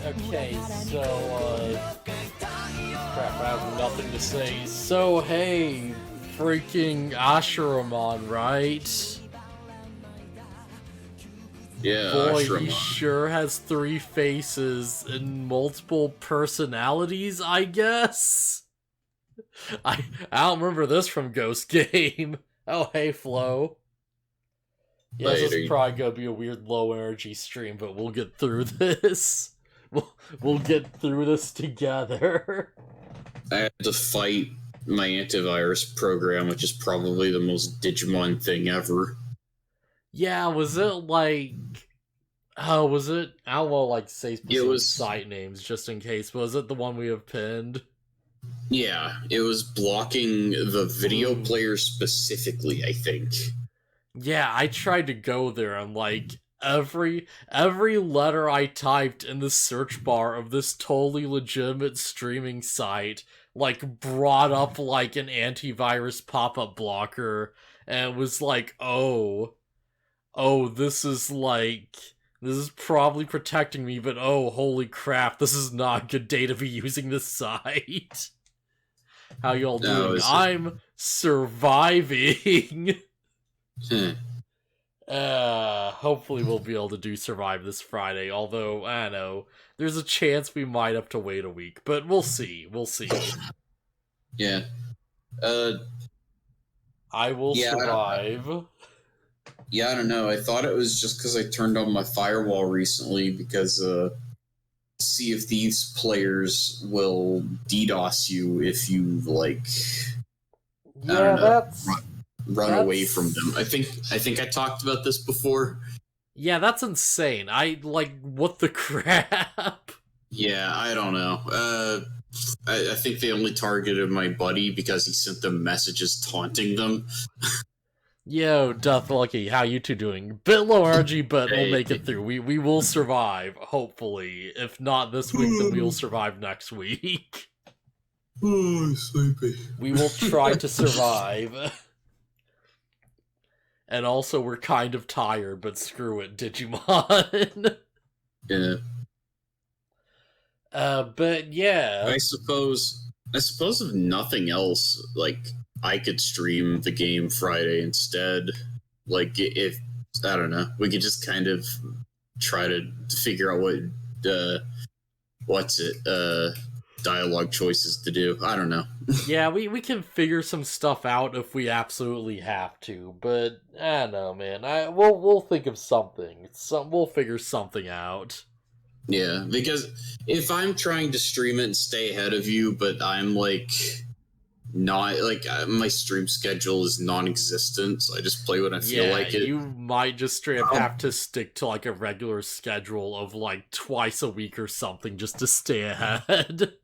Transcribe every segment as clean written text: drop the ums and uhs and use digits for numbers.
Okay, so, crap, I have nothing to say. So, hey, freaking Asheramon, right? Yeah, Boy, he Ashramon. sure has 3 faces and multiple personalities, I guess? I don't remember this from Ghost Game. Oh, hey, Flo. Yes, this is Lady. probably gonna be a weird low energy stream, but we'll get through this. We'll get through this together. I had to fight my antivirus program, which is probably the most Digimon thing ever. Yeah, was it like... Oh, was it? I will like say specific was site names just in case. Was it the one we have pinned? Yeah, it was blocking the video player specifically, I think. Yeah, I tried to go there and like every letter I typed in the search bar of this totally legitimate streaming site like brought up like an antivirus pop-up blocker, and it was like, oh, this is like, this is probably protecting me, but oh, holy crap, this is not a good day to be using this site. How y'all doing? I'm surviving. Hopefully we'll be able to do survive this Friday, although, I don't know, there's a chance we might have to wait a week, but we'll see, Yeah. I will survive. Yeah, I don't know. I thought it was just because I turned on my firewall recently because Sea of Thieves players will DDoS you if you like. Yeah, run away from them. I think I talked about this before. Yeah, that's insane. What the crap? Yeah, I don't know. I think they only targeted my buddy because he sent them messages taunting them. Yo, Dethhollow, how you two doing? Bit low energy, but we'll make it through. We will survive, hopefully. If not this week, then we'll survive next week. Oh, sleepy. We will try to survive. And also, we're kind of tired, but screw it, Digimon. Yeah. But yeah. I suppose if nothing else, like, I could stream the game Friday instead. Like, if, I don't know, we could just kind of try to figure out dialogue choices to do. I don't know. Yeah, we can figure some stuff out if we absolutely have to, but I don't know, man. We'll think of something. We'll figure something out. Yeah, because if I'm trying to stream it and stay ahead of you, but I'm like not like my stream schedule is non-existent, so I just play when I feel like it. You might just straight up have to stick to like a regular schedule of like twice a week or something just to stay ahead.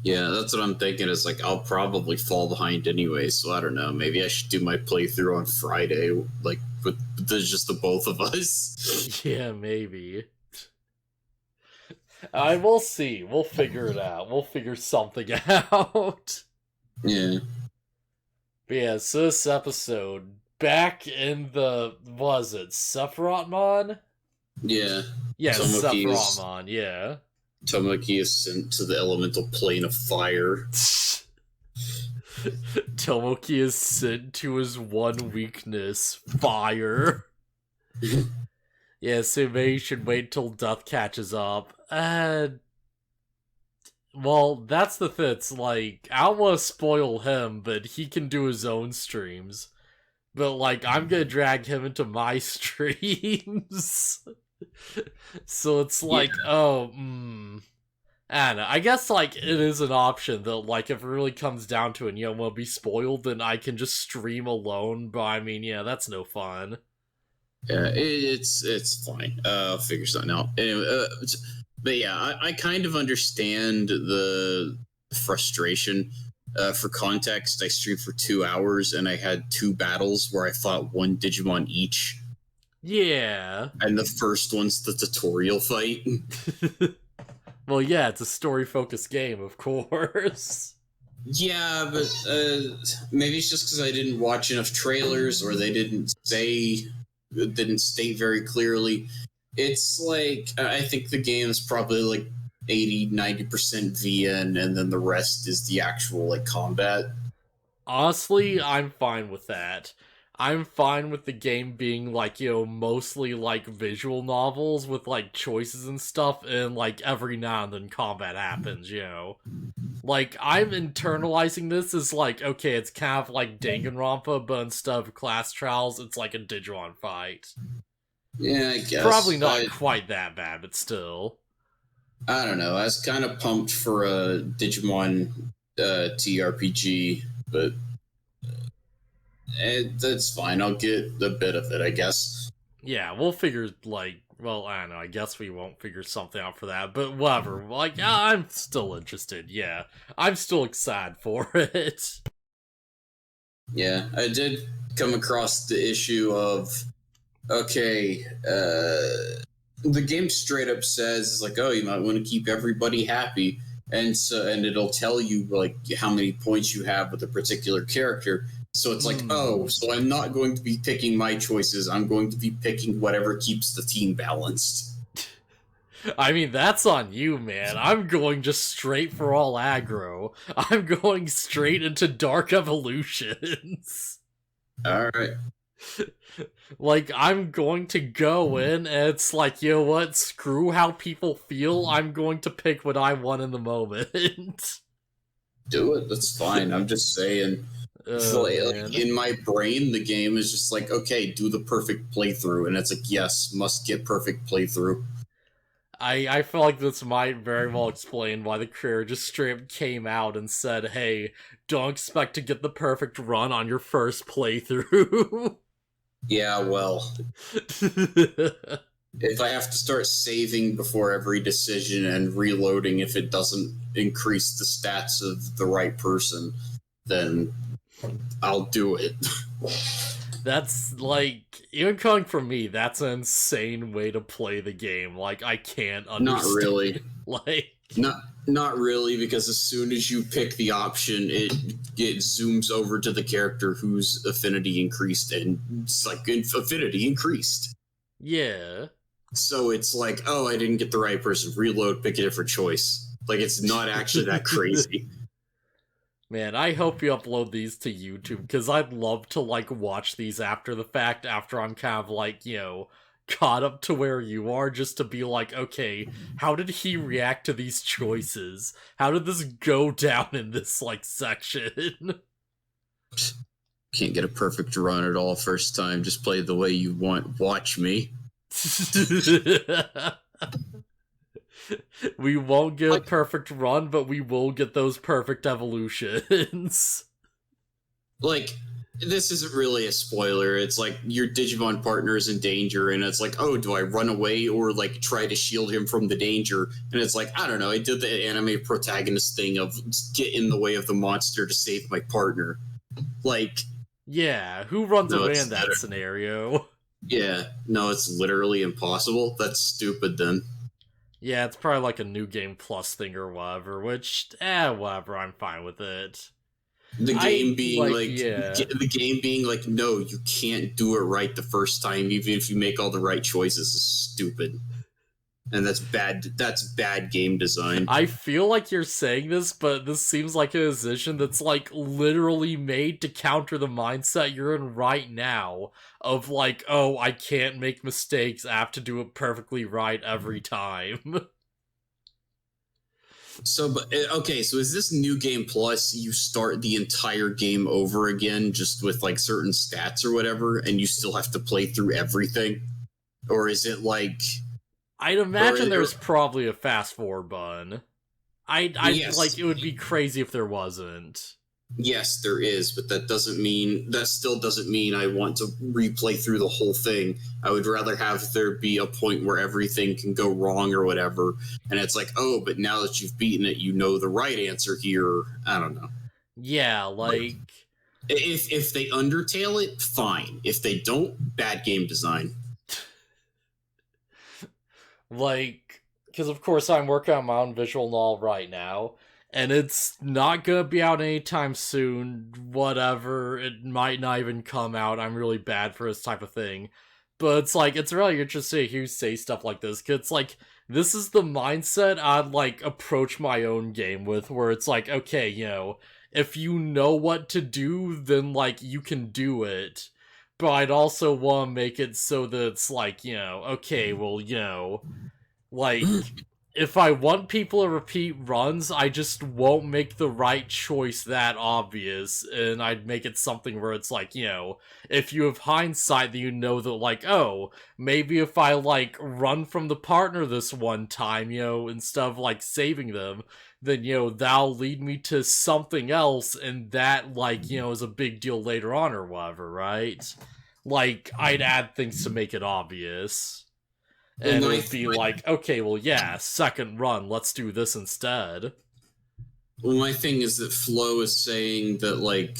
Yeah, that's what I'm thinking. Is like I'll probably fall behind anyway, so I don't know. Maybe I should do my playthrough on Friday, like with there's just the both of us. Yeah, maybe. We'll see. We'll figure it out. We'll figure something out. Yeah. But yeah, so this episode, back in the, was it Sephirothmon? Yeah. Yeah, Sephirothmon, yeah. Tomoki is sent to the elemental plane of fire. Tomoki is sent to his one weakness, fire. Yeah, so maybe you should wait till Death catches up. Well, that's the thing. It's like, I don't want to spoil him, but he can do his own streams. But, like, I'm gonna drag him into my streams. So it's like, I don't know. I guess, like, it is an option that, like, if it really comes down to it and you don't want to be spoiled, then I can just stream alone. But, I mean, yeah, that's no fun. Yeah, it's fine. I'll figure something out. Anyway, but yeah, I kind of understand the frustration. For context, I streamed for 2 hours and I had 2 battles where I fought one Digimon each. Yeah. And the first one's the tutorial fight. Well, yeah, it's a story-focused game, of course. Yeah, but maybe it's just because I didn't watch enough trailers or they didn't state very clearly. It's like, I think the game is probably like 80-90% VN, and then the rest is the actual like combat. Honestly, I'm fine with that. I'm fine with the game being like, mostly like visual novels with like choices and stuff, and like every now and then combat happens. Like, I'm internalizing this as like, okay, it's kind of like Danganronpa, but instead of class trials, it's like a Digimon fight. Yeah, I Probably guess. not quite that bad, but still. I don't know. I was kind of pumped for a Digimon TRPG, but that's fine. I'll get a bit of it, I guess. Yeah, we'll figure, like, well, I don't know, I guess we won't figure something out for that, but whatever. Like, I'm still interested, yeah. I'm still excited for it. Yeah, I did come across the issue of, okay, the game straight up says, like, oh, you might want to keep everybody happy. And it'll tell you like how many points you have with a particular character. So it's like, oh, so I'm not going to be picking my choices. I'm going to be picking whatever keeps the team balanced. I mean, that's on you, man. I'm going just straight for all aggro. I'm going straight into Dark Evolutions. All right. Like, I'm going to go in, and it's like, you know what? Screw how people feel. I'm going to pick what I want in the moment. Do it. That's fine. I'm just saying. Oh, Like, in my brain, the game is just like, okay, do the perfect playthrough, and it's like, yes, must get perfect playthrough. I feel like this might very well explain why the creator just straight up came out and said, hey, don't expect to get the perfect run on your first playthrough. Yeah, well, if I have to start saving before every decision and reloading if it doesn't increase the stats of the right person, then I'll do it. That's, like, even coming from me, that's an insane way to play the game. Like, I can't understand. Not really. Like, Not really, because as soon as you pick the option, it zooms over to the character whose affinity increased, and it's like affinity increased. yeah. So it's like, oh, I didn't get the right person. Reload, pick a different choice. Like, it's not actually that crazy. Man, I hope you upload these to YouTube, because I'd love to, like, watch these after the fact, after I'm kind of, like, caught up to where you are, just to be like, okay, how did he react to these choices? How did this go down in this, like, section? Can't get a perfect run at all first time. Just play the way you want. Watch me. We won't get a perfect run, but we will get those perfect evolutions. Like, this isn't really a spoiler. It's like your Digimon partner is in danger, and it's like, oh, do I run away or like try to shield him from the danger? And it's like, I don't know. I did the anime protagonist thing of get in the way of the monster to save my partner. Like, yeah, who runs away in that scenario? Yeah, no, it's literally impossible. That's stupid then. Yeah, it's probably like a New Game Plus thing or whatever, which, whatever, I'm fine with it. The game being yeah. the game being like, no, you can't do it right the first time, even if you make all the right choices, is stupid. And that's bad game design. I feel like you're saying this, but this seems like a decision that's like literally made to counter the mindset you're in right now of like, oh, I can't make mistakes, I have to do it perfectly right every time. So, but okay, so is this New Game Plus, you start the entire game over again just with like certain stats or whatever, and you still have to play through everything? Or is it like, I'd imagine there's probably a fast forward button. Yes. Like, it would be crazy if there wasn't. Yes, there is, but that still doesn't mean I want to replay through the whole thing. I would rather have there be a point where everything can go wrong or whatever, and it's like, oh, but now that you've beaten it, you know the right answer here. I don't know. Yeah, like, if they undertale it, fine. If they don't, bad game design. like, because of course I'm working on my own visual novel right now, and it's not gonna be out anytime soon, whatever, it might not even come out, I'm really bad for this type of thing. But it's like, it's really interesting to hear you say stuff like this, because it's like, this is the mindset I'd like approach my own game with, where it's like, okay, if you know what to do, then like you can do it. But I'd also want to make it so that it's like, okay, well, like, if I want people to repeat runs, I just won't make the right choice that obvious, and I'd make it something where it's like, if you have hindsight, that you know that, like, oh, maybe if I, like, run from the partner this one time, instead of, like, saving them, then, that'll lead me to something else, and that, like, is a big deal later on or whatever, right? Like, I'd add things to make it obvious. And it would be like, okay, well, yeah, second run, let's do this instead. Well, my thing is that Flo is saying that, like,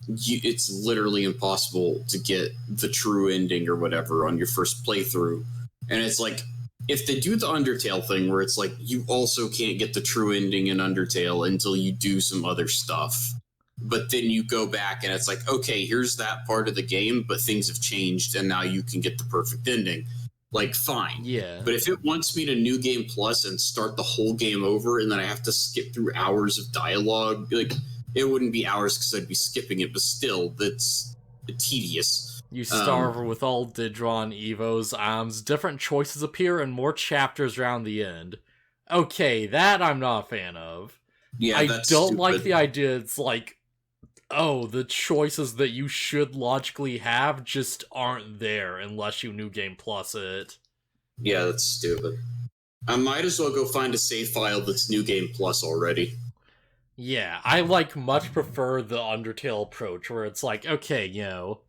it's literally impossible to get the true ending or whatever on your first playthrough. And it's like, if they do the Undertale thing where it's like, you also can't get the true ending in Undertale until you do some other stuff. But then you go back and it's like, okay, here's that part of the game, but things have changed and now you can get the perfect ending. Like, fine. Yeah. But if it wants me to New Game Plus and start the whole game over and then I have to skip through hours of dialogue, like, it wouldn't be hours because I'd be skipping it, but still, that's tedious. You start over with all Digimon Evos, different choices appear and more chapters around the end. Okay, that I'm not a fan of. Yeah, I that's don't stupid. like the idea it's like, oh, the choices that you should logically have just aren't there unless you New Game Plus it. Yeah, that's stupid. I might as well go find a save file that's New Game Plus already. Yeah, I like much prefer the Undertale approach where it's like, okay, you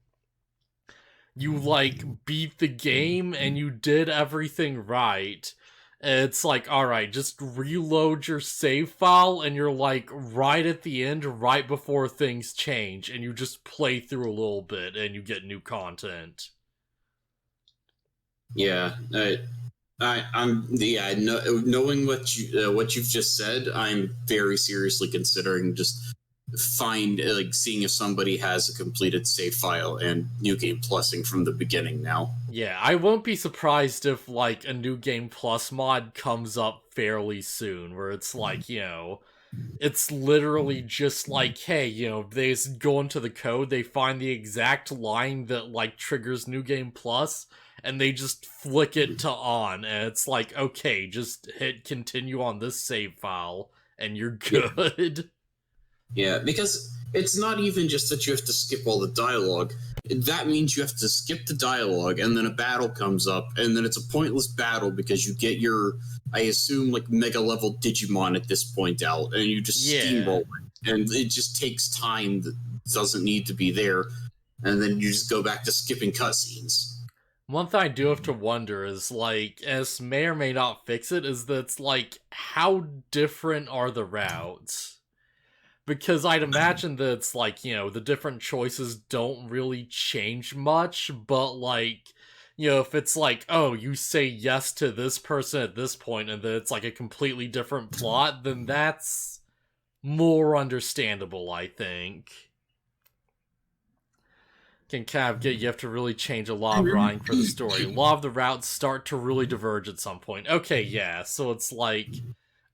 like beat the game and you did everything right. It's like, alright, just reload your save file and you're like right at the end, right before things change, and you just play through a little bit and you get new content. Yeah, knowing what you've just said, I'm very seriously considering just seeing if somebody has a completed save file and New Game Plusing from the beginning now. Yeah, I won't be surprised if like a New Game Plus mod comes up fairly soon, where it's like, it's literally just like, hey, they just go into the code, they find the exact line that like triggers New Game Plus, and they just flick it to on, and it's like, okay, just hit continue on this save file, and you're good. Yeah, because it's not even just that you have to skip all the dialogue. That means you have to skip the dialogue, and then a battle comes up, and then it's a pointless battle because you get your, I assume, like, mega level Digimon at this point out, and you just steamroll it. And it just takes time that doesn't need to be there, and then you just go back to skipping cutscenes. One thing I do have to wonder is, like, as may or may not fix it, is that it's like, how different are the routes? Because I'd imagine that it's like, the different choices don't really change much, but like, if it's like, oh, you say yes to this person at this point, and then it's like a completely different plot, then that's more understandable, I think. Can kind of get, you have to really change a lot of writing for the story. A lot of the routes start to really diverge at some point. Okay, yeah, so it's like,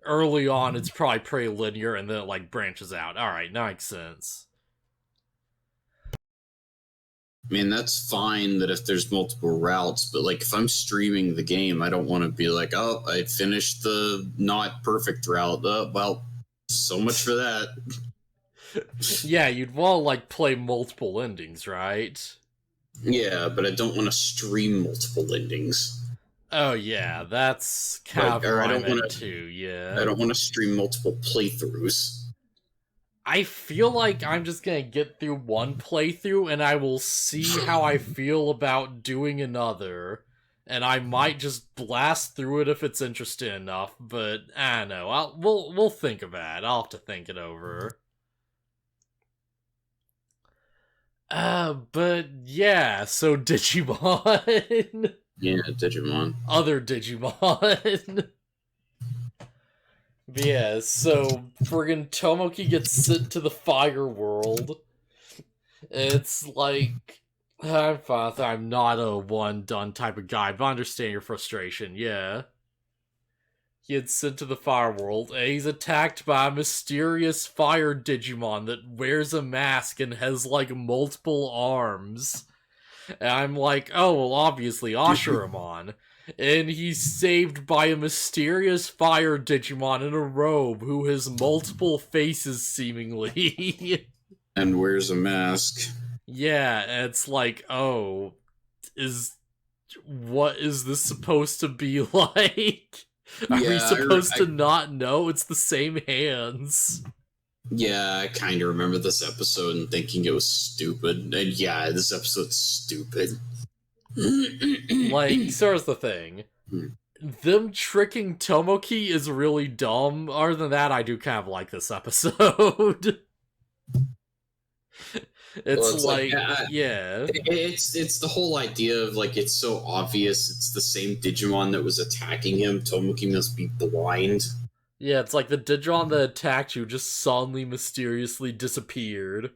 early on it's probably pretty linear, and then it like branches out. Alright, that makes sense. I mean, that's fine that if there's multiple routes, but like if I'm streaming the game, I don't want to be like, oh, I finished the not perfect route. Well, so much for that. Yeah, you'd want to like play multiple endings, right? Yeah, but I don't want to stream multiple endings. Oh yeah, that's kind of what I meant too, yeah. I don't want to stream multiple playthroughs. I feel like I'm just gonna get through one playthrough and I will see how I feel about doing another. And I might just blast through it if it's interesting enough, but I don't know. We'll think about it. I'll have to think it over. But yeah, so Digimon. Yeah, Digimon. Other Digimon. But yeah, so friggin' Tomoki gets sent to the fire world. It's like, I'm fine. I'm not a one done type of guy, but I understand your frustration. Yeah. He gets sent to the fire world, and he's attacked by a mysterious fire Digimon that wears a mask and has like multiple arms. And I'm like, oh, well, obviously, Asheramon. And he's saved by a mysterious fire Digimon in a robe who has multiple faces, seemingly. And wears a mask. Yeah, and it's like, oh, what is this supposed to be like? Are we supposed to not know? It's the same hands. Yeah, I kind of remember this episode and thinking it was stupid. And yeah, this episode's stupid. Like, so here's the thing. Them tricking Tomoki is really dumb. Other than that, I do kind of like this episode. It's like yeah. It's the whole idea of like it's so obvious it's the same Digimon that was attacking him. Tomoki must be blind. Yeah, it's like the Digimon that attacked you just suddenly mysteriously disappeared.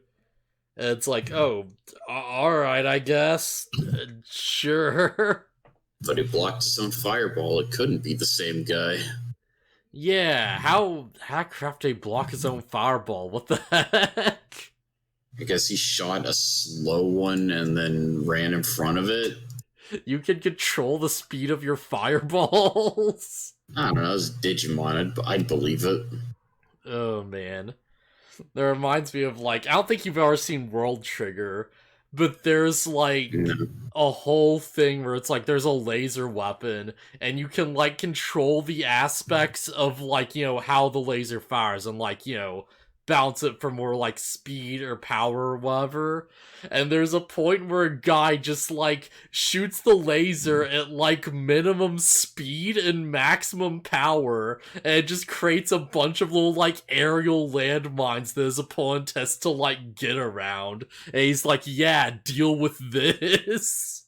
And it's like, oh, alright, I guess. Sure. But he blocked his own fireball. It couldn't be the same guy. Yeah, how Crafty block his own fireball? What the heck? I guess he shot a slow one and then ran in front of it. You can control the speed of your fireballs. I don't know, it's Digimon. I'd believe it. Oh, man. That reminds me of, like, I don't think you've ever seen World Trigger, but there's, like, a whole thing where it's, like, there's a laser weapon, and you can, like, control the aspects of, like, you know, how the laser fires, and, like, you know, bounce it for more, like, speed or power or whatever. And there's a point where a guy just, like, shoots the laser at, like, minimum speed and maximum power, and it just creates a bunch of little, like, aerial landmines that his opponent has to, like, get around. And he's like, yeah, deal with this.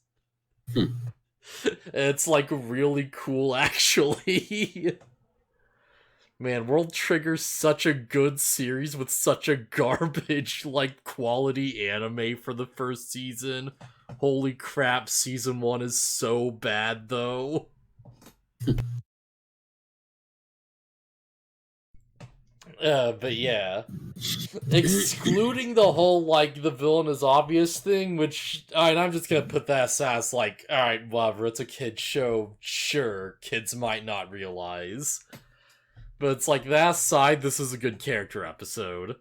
It's, like, really cool, actually. Man, World Trigger's such a good series with such a garbage, like, quality anime for the first season. Holy crap, season 1 is so bad, though. But yeah. Excluding the whole, like, the villain is obvious thing, which, alright, I'm just gonna put that aside, like, alright, whatever, it's a kid's show, sure, kids might not realize. But it's like, that aside, this is a good character episode.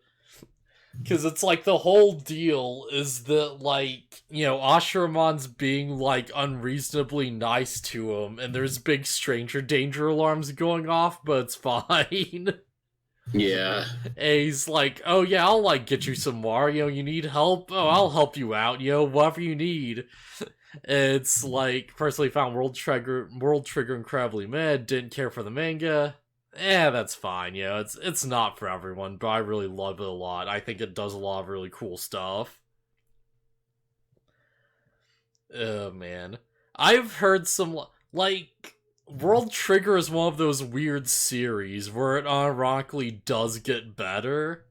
Because it's like, the whole deal is that, like, you know, Ashuramon's being, like, unreasonably nice to him, and there's big stranger danger alarms going off, but it's fine. Yeah. And he's like, oh yeah, I'll, like, get you some more, you know, you need help? Oh, I'll help you out, you know, whatever you need. It's like, personally found World Trigger incredibly mid, didn't care for the manga. That's fine, you know, it's not for everyone, but I really love it a lot. I think it does a lot of really cool stuff. Oh, man. I've heard some, like, World Trigger is one of those weird series where it unironically does get better.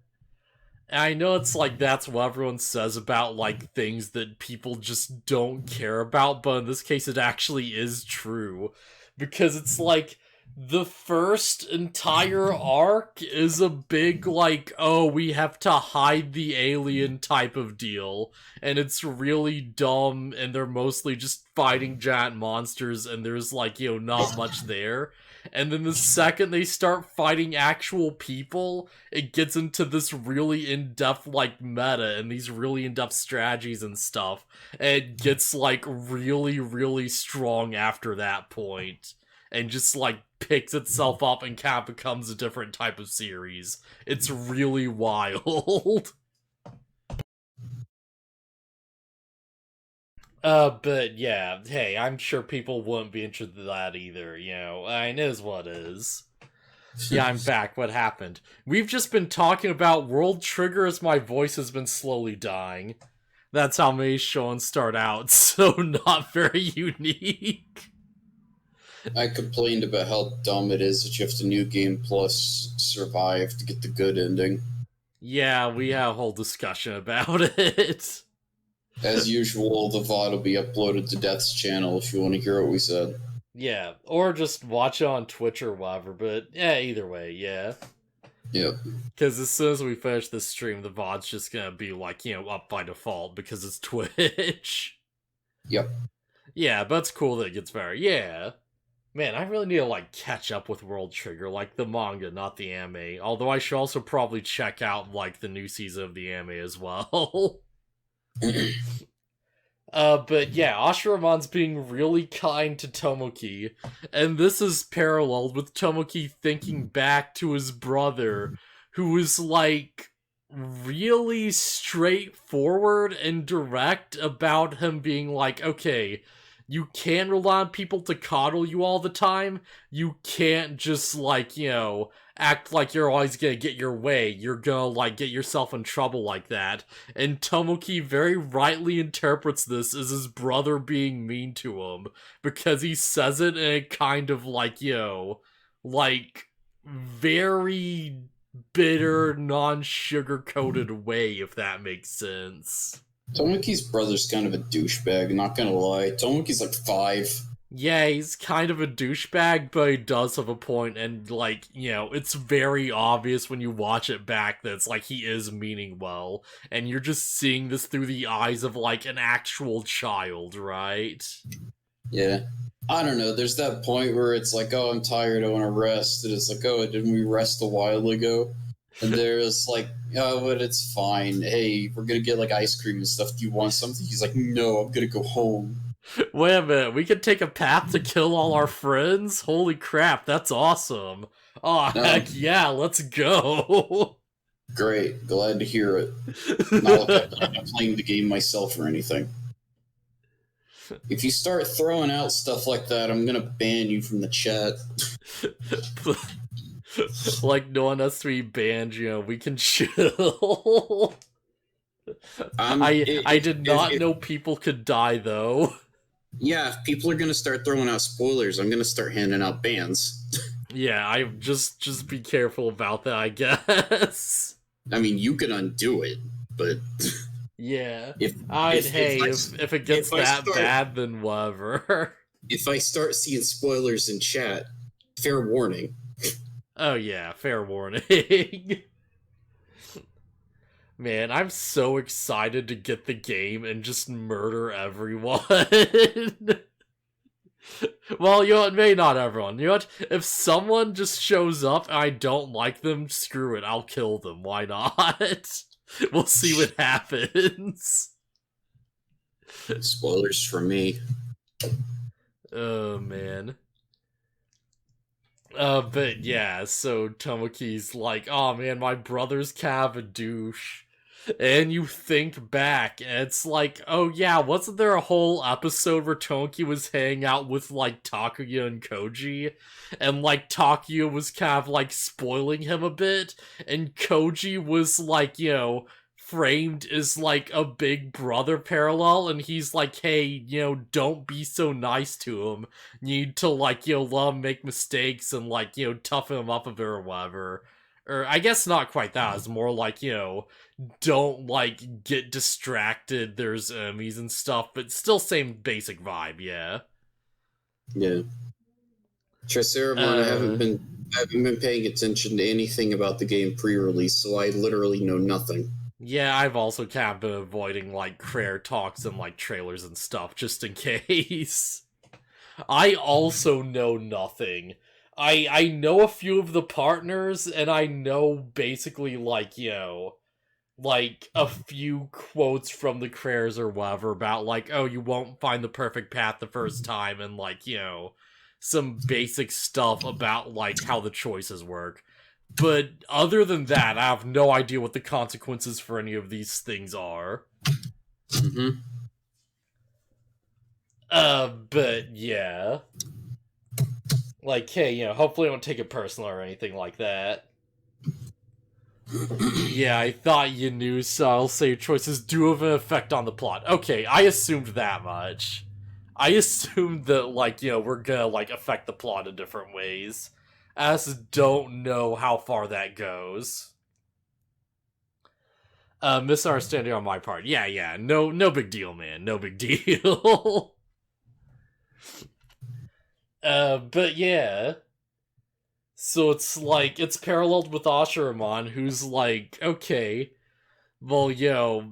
And I know it's like, that's what everyone says about, like, things that people just don't care about, but in this case it actually is true. Because it's like, the first entire arc is a big, like, oh, we have to hide the alien type of deal. And it's really dumb, and they're mostly just fighting giant monsters, and there's, like, you know, not much there. And then the second they start fighting actual people, it gets into this really in-depth, like, meta, and these really in-depth strategies and stuff. And it gets, like, really, really strong after that point. And just, like, picks itself up and kind of becomes a different type of series. It's really wild. But yeah, hey, I'm sure people wouldn't be interested in that either, you know. I know is what it is. Yeah, I'm back. What happened? We've just been talking about World Trigger as my voice has been slowly dying. That's how many shows start out, so not very unique. I complained about how dumb it is that you have to New Game Plus survive to get the good ending. Yeah, we had a whole discussion about it. As usual, the VOD will be uploaded to Death's channel if you want to hear what we said. Yeah, or just watch it on Twitch or whatever, but yeah, either way, yeah. Yep. Because as soon as we finish this stream, the VOD's just gonna be like, up by default because it's Twitch. Yep. Yeah, but it's cool that it gets better. Yeah. Man, I really need to, like, catch up with World Trigger, like, the manga, not the anime. Although I should also probably check out, like, the new season of the anime as well. But yeah, Ashuramon's being really kind to Tomoki, and this is paralleled with Tomoki thinking back to his brother, who was, like, really straightforward and direct about him being like, okay, you can rely on people to coddle you all the time. You can't just, like, act like you're always gonna get your way. You're gonna, like, get yourself in trouble like that. And Tomoki very rightly interprets this as his brother being mean to him, because he says it in a kind of, like, like, very bitter, non-sugar-coated way, if that makes sense. Tomoki's brother's kind of a douchebag, not gonna lie. Tomoki's like 5. Yeah, he's kind of a douchebag, but he does have a point, and, like, it's very obvious when you watch it back that it's like he is meaning well, and you're just seeing this through the eyes of, like, an actual child, right? Yeah. I don't know, there's that point where it's like, oh, I'm tired, I want to rest, and it's like, oh, didn't we rest a while ago? And there's like, oh, but it's fine. Hey, we're gonna get like ice cream and stuff. Do you want something? He's like, no, I'm gonna go home. Wait a minute, we can take a path to kill all our friends? Holy crap, that's awesome. Oh, heck yeah, let's go. Great, glad to hear it. Not like I'm playing the game myself or anything. If you start throwing out stuff like that, I'm gonna ban you from the chat. Like, no one has to be banned, we can chill. I did not know people could die, though. Yeah, if people are gonna start throwing out spoilers, I'm gonna start handing out bans. Yeah, I just be careful about that, I guess. I mean, you can undo it, but yeah. if it gets bad, then whatever. If I start seeing spoilers in chat, fair warning. Oh yeah, fair warning. Man, I'm so excited to get the game and just murder everyone. Well, maybe not everyone. You know what? If someone just shows up and I don't like them, screw it, I'll kill them. Why not? We'll see what happens. Spoilers for me. Oh, man. But yeah, so Tomoki's like, oh man, my brother's kind of a douche. And you think back, and it's like, oh yeah, wasn't there a whole episode where Tomoki was hanging out with, like, Takuya and Koji? And, like, Takuya was kind of, like, spoiling him a bit, and Koji was, like, framed as, like, a big brother parallel, and he's like, hey, don't be so nice to him. You need to, like, let him make mistakes and, like, toughen him up a bit or whatever. Or, I guess not quite that, it's more like, don't, like, get distracted, there's enemies and stuff, but still same basic vibe, yeah. Yeah. Triceramon, I haven't been paying attention to anything about the game pre-release, so I literally know nothing. Yeah, I've also kind of been avoiding, like, Crare talks and, like, trailers and stuff, just in case. I also know nothing. I know a few of the partners, and I know basically, like, like, a few quotes from the Crares or whatever about, like, oh, you won't find the perfect path the first time, and, like, some basic stuff about, like, how the choices work. But other than that, I have no idea what the consequences for any of these things are. Mm-hmm. But yeah. Like, hey, hopefully I don't take it personal or anything like that. Yeah, I thought you knew, so I'll say your choices do have an effect on the plot. Okay, I assumed that much. I assumed that, like, we're gonna, like, affect the plot in different ways. I just don't know how far that goes. Misunderstanding on my part. Yeah, no big deal, man. No big deal. But yeah. So it's like, it's paralleled with Asheramon, who's like, okay, well,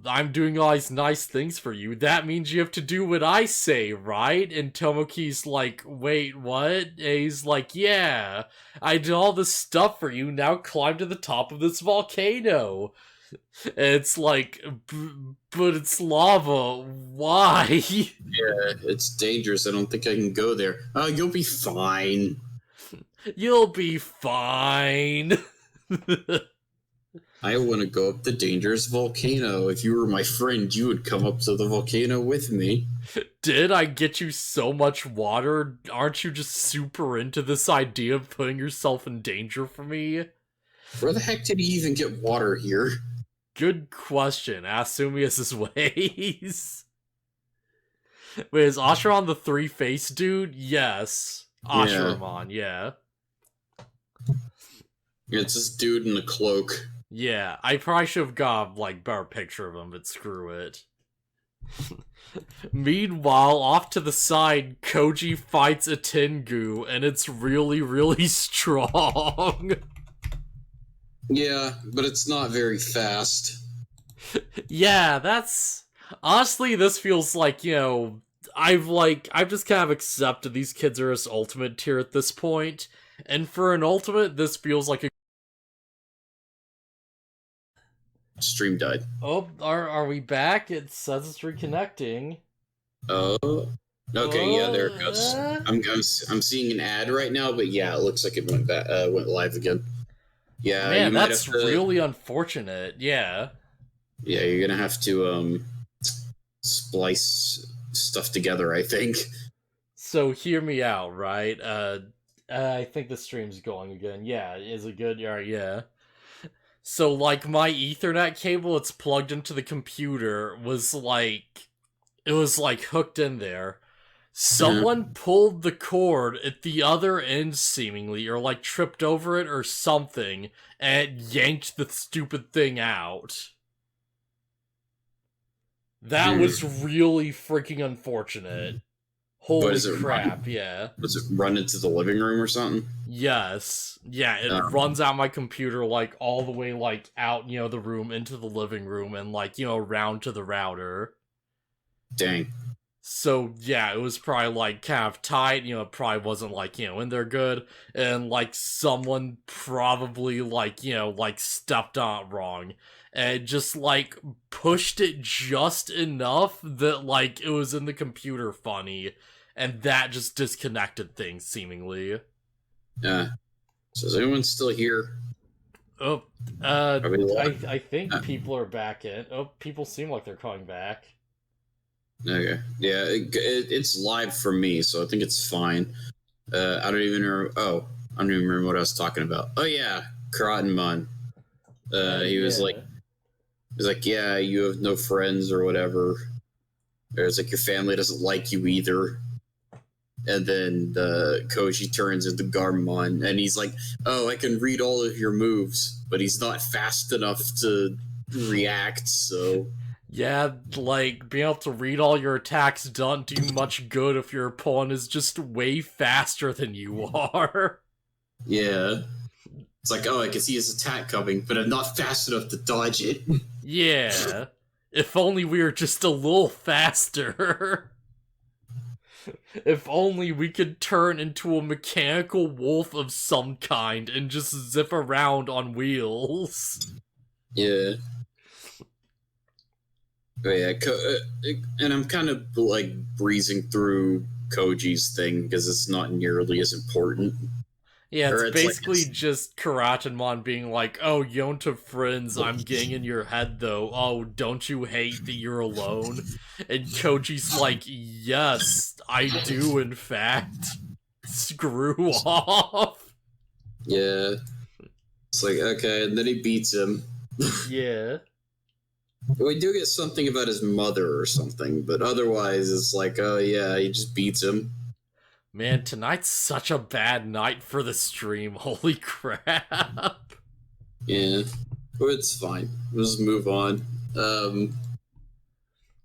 I'm doing all these nice things for you. That means you have to do what I say, right? And Tomoki's like, wait, what? And he's like, yeah, I did all this stuff for you, now climb to the top of this volcano. And it's like, but it's lava, why? Yeah, it's dangerous. I don't think I can go there. Oh, you'll be fine. You'll be fine. I want to go up the dangerous volcano. If you were my friend, you would come up to the volcano with me. Did I get you so much water? Aren't you just super into this idea of putting yourself in danger for me? Where the heck did he even get water here? Good question. Asumi is his ways. Wait, is Asheron the three-faced dude? Yes. Asheramon, yeah. It's this dude in a cloak. Yeah, I probably should have got, like, better picture of him, but screw it. Meanwhile, off to the side, Koji fights a Tengu, and it's really, really strong. Yeah, but it's not very fast. Yeah, that's... Honestly, this feels like, I've just kind of accepted these kids are as ultimate tier at this point, and for an ultimate, this feels like a... Stream died. Oh, are we back? It says it's reconnecting. Oh, okay, yeah, there it goes. I'm seeing an ad right now, but yeah, it looks like it went live again. Yeah, Man, you might that's have to, really unfortunate. Yeah. Yeah, you're gonna have to splice stuff together, I think. So hear me out, right? I think the stream's going again. Yeah, is it good? Yeah. So, like, my Ethernet cable, it's plugged into the computer, was hooked in there. Someone pulled the cord at the other end, seemingly, or, like, tripped over it or something, and it yanked the stupid thing out. That was really freaking unfortunate. Holy crap, yeah. Does it run into the living room or something? Yes. Yeah, it runs out my computer, like, all the way, like, out, the room, into the living room, and, like, around to the router. Dang. So, yeah, it was probably, like, kind of tight, it probably wasn't, like, in there good, and, like, someone probably, like, stepped on it wrong, and just, like, pushed it just enough that, like, it was in the computer funny, and that just disconnected things, seemingly. Yeah. So is anyone still here? Oh, I think people are back in. Oh, people seem like they're coming back. Okay. Yeah, it's live for me, so I think it's fine. I don't even remember. Oh, I don't even remember what I was talking about. Oh yeah, Karatenmon. He was like, yeah, you have no friends or whatever. Or it's like your family doesn't like you either. And then Koji turns into Garmon, and he's like, oh, I can read all of your moves, but he's not fast enough to react, so... Yeah, like, being able to read all your attacks don't do much good if your opponent is just way faster than you are. Yeah. It's like, oh, I can see his attack coming, but I'm not fast enough to dodge it. Yeah. If only we were just a little faster. If only we could turn into a mechanical wolf of some kind and just zip around on wheels. Yeah. But yeah, and I'm kind of like breezing through Koji's thing because it's not nearly as important. Yeah, it's basically like just Karatenmon being like, oh, you don't have friends, I'm getting in your head though. Oh, don't you hate that you're alone? And Koji's like, yes, I do in fact. Screw off. Yeah. It's like, okay, and then he beats him. Yeah. We do get something about his mother or something, but otherwise it's like, oh yeah, he just beats him. Man, tonight's such a bad night for the stream. Holy crap. Yeah. But it's fine. We'll just move on.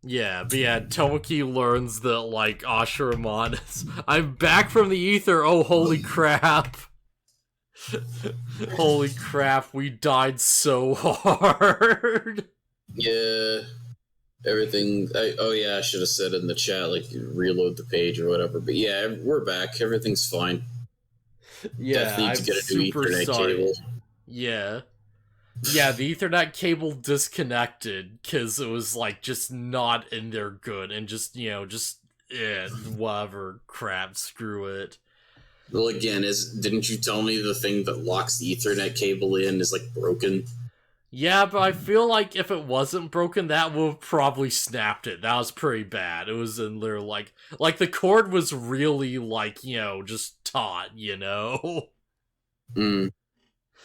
Yeah, but yeah, Tomoki learns that, like, Ashiramon is, I'm back from the ether, oh holy crap. Holy crap, we died so hard. Yeah, everything. Oh yeah, I should have said in the chat, like, reload the page or whatever. But yeah, we're back. Everything's fine. Yeah, Definitely need to I'm get a new super Ethernet sorry. cable. Yeah. Yeah, the Ethernet cable disconnected because it was, like, just not in there good and just, whatever, crap, screw it. Well, again, didn't you tell me the thing that locks the Ethernet cable in is like broken? Yeah, but I feel like if it wasn't broken, that would have probably snapped it. That was pretty bad. It was in there, like the cord was really, like, just taut, Hmm.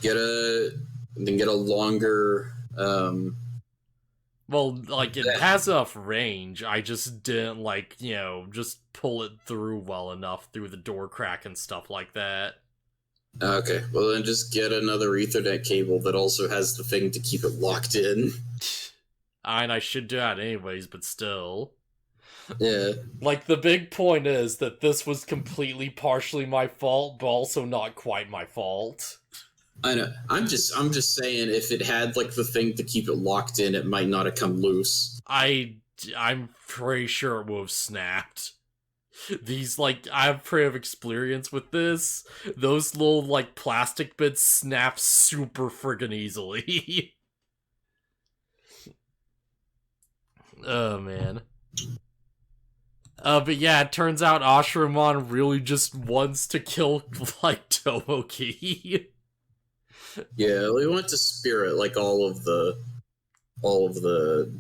Get a then get a longer. Well, like, it has enough range, I just didn't, like, just pull it through well enough through the door crack and stuff like that. Okay, well then just get another Ethernet cable that also has the thing to keep it locked in. And I should do that anyways, but still. Yeah, Like, the big point is that this was completely partially my fault, but also not quite my fault. I know. I'm just saying, if it had like the thing to keep it locked in, it might not have come loose. I'm pretty sure it would have snapped. These, like, I have pretty of experience with this. Those little, like, plastic bits snap super friggin' easily. Oh, man. But yeah, it turns out Ashramon really just wants to kill, like, Tomoki. Yeah, we want to spirit like all of the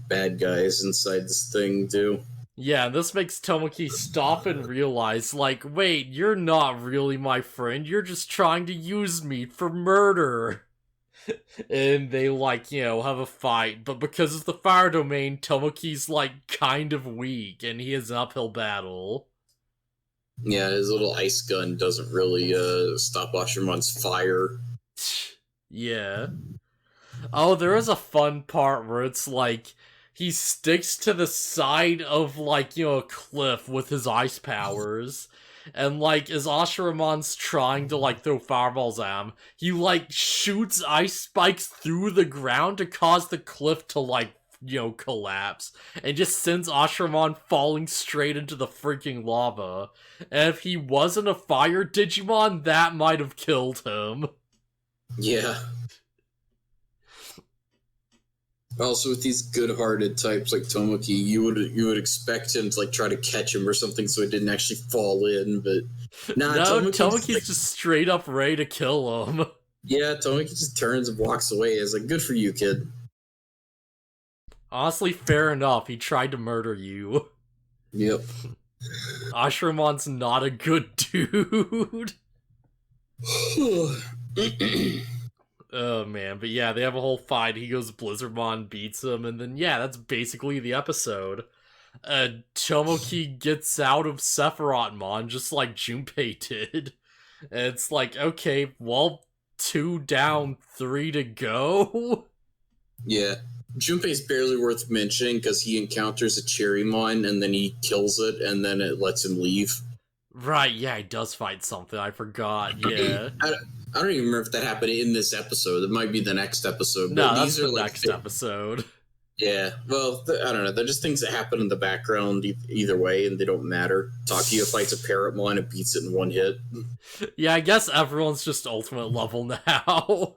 bad guys inside this thing do. Yeah, this makes Tomoki stop and realize, like, wait, you're not really my friend, you're just trying to use me for murder. And they, like, have a fight, but because it's the fire domain, Tomoki's, like, kind of weak, and he has an uphill battle. Yeah, his little ice gun doesn't really stop Ashramon's fire. Yeah. Oh, there is a fun part where it's like he sticks to the side of, like, a cliff with his ice powers. And, like, as Ashramon's trying to, like, throw fireballs at him, he, like, shoots ice spikes through the ground to cause the cliff to, like, collapse. And just sends Ashramon falling straight into the freaking lava. And if he wasn't a fire Digimon, that might have killed him. Yeah. Also, with these good-hearted types like Tomoki, you would expect him to like try to catch him or something, so it didn't actually fall in. But nah, No, Tomoki's like, just straight up ready to kill him. yeah, Tomoki just turns and walks away. It's like, good for you, kid. Honestly, fair enough. He tried to murder you. Yep. Ashramon's not a good dude. Oh man, but yeah, they have a whole fight. He goes Blizzardmon, beats him, and then yeah, that's basically the episode. Tomoki gets out of Sephirothmon just like Junpei did. And it's like, okay, well, 2 down, 3 to go. Yeah. Junpei's barely worth mentioning because he encounters a Cherrymon and then he kills it and then it lets him leave. Right, yeah, he does fight something. I forgot, yeah. I don't even remember if that happened in this episode. It might be the next episode. No, But that's these are the like next episode. Yeah, well, I don't know. They're just things that happen in the background either way, and they don't matter. Takia fights a Parrotmon and beats it in one hit. Yeah, I guess everyone's just ultimate level now.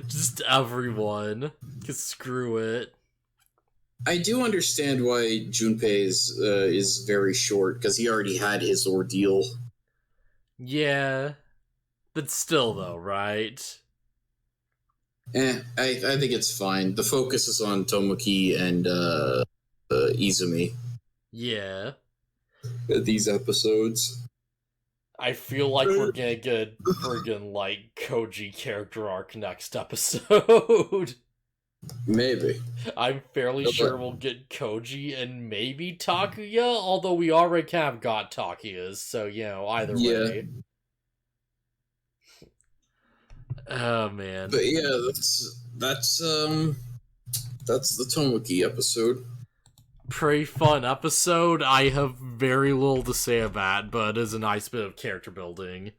Just everyone. Cause screw it. I do understand why Junpei is very short, because he already had his ordeal. Yeah. But still, though, right? I think it's fine. The focus is on Tomoki and Izumi. Yeah. These episodes. I feel like we're gonna get friggin' like Koji character arc next episode. Maybe. I'm fairly sure we'll get Koji and maybe Takuya, although we already kind of got Takuya's, so either way. Oh man. But yeah, that's the Tomoki episode. Pretty fun episode. I have very little to say about, but it is a nice bit of character building.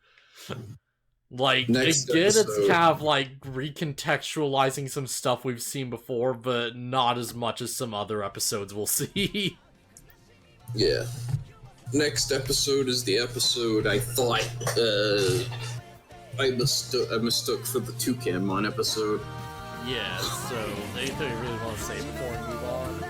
Like, Next again, it's episode. kind of like recontextualizing some stuff we've seen before, but not as much as some other episodes we'll see. Yeah. Next episode is the episode I thought I mistook for the Toucanmon episode. Yeah, so anything you really want to say before we move on?